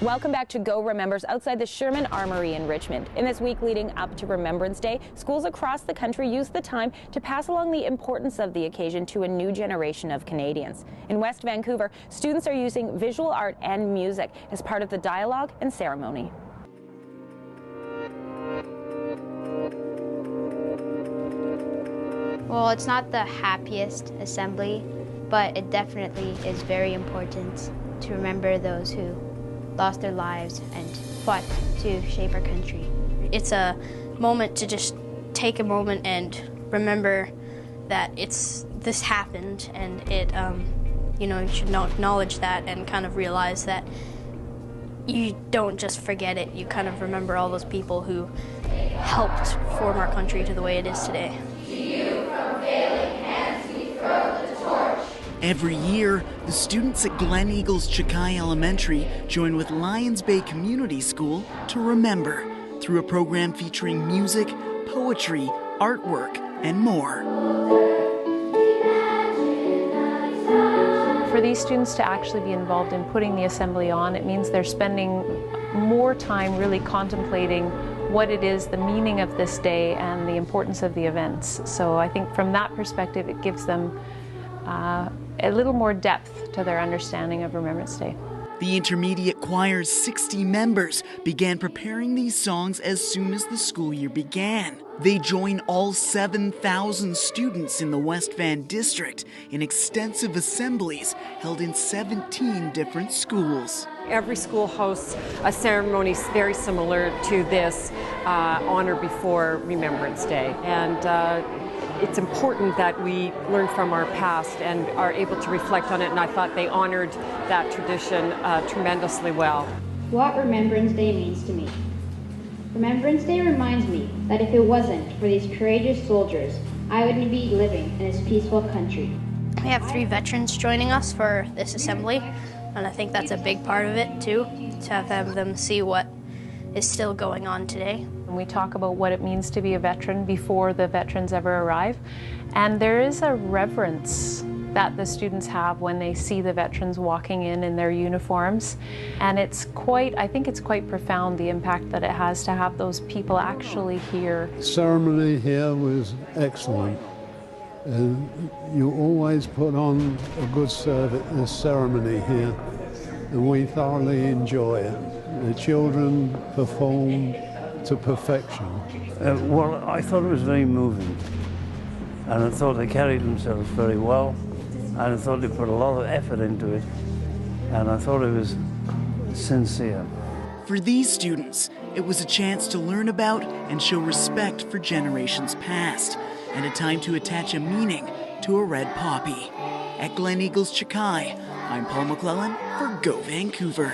Welcome back to Go Remembers outside the Sherman Armory in Richmond. In this week leading up to Remembrance Day, schools across the country use the time to pass along the importance of the occasion to a new generation of Canadians. In West Vancouver, students are using visual art and music as part of the dialogue and ceremony. Well, it's not the happiest assembly, but it definitely is very important to remember those who lost their lives and fought to shape our country. It's a moment to just take a moment and remember that this happened, and you should acknowledge that and kind of realize that you don't just forget it, you kind of remember all those people who helped form our country to the way it is today. Every year, the students at Gleneagles Ch'axay Elementary join with Lions Bay Community School to remember through a program featuring music, poetry, artwork, and more. For these students to actually be involved in putting the assembly on, it means they're spending more time really contemplating what it is, the meaning of this day, and the importance of the events. So I think from that perspective, it gives them a little more depth to their understanding of Remembrance Day. The intermediate choir's 60 members began preparing these songs as soon as the school year began. They join all 7,000 students in the West Van district in extensive assemblies held in 17 different schools. Every school hosts a ceremony very similar to this on or before Remembrance Day. And it's important that we learn from our past and are able to reflect on it, and I thought they honored that tradition tremendously well. What Remembrance Day means to me. Remembrance Day reminds me that if it wasn't for these courageous soldiers, I wouldn't be living in this peaceful country. We have 3 veterans joining us for this assembly, and I think that's a big part of it too, to have them see what is still going on today. We talk about what it means to be a veteran before the veterans ever arrive, and there is a reverence that the students have when they see the veterans walking in their uniforms, and I think it's quite profound, the impact that it has to have those people actually here. The ceremony here was excellent. You always put on a good ceremony here, and we thoroughly enjoy it. The children performed to perfection. Well, I thought it was very moving, and I thought they carried themselves very well, and I thought they put a lot of effort into it, and I thought it was sincere. For these students, it was a chance to learn about and show respect for generations past, and a time to attach a meaning to a red poppy. At Gleneagles Ch'axay, I'm Paul McClellan for Go Vancouver.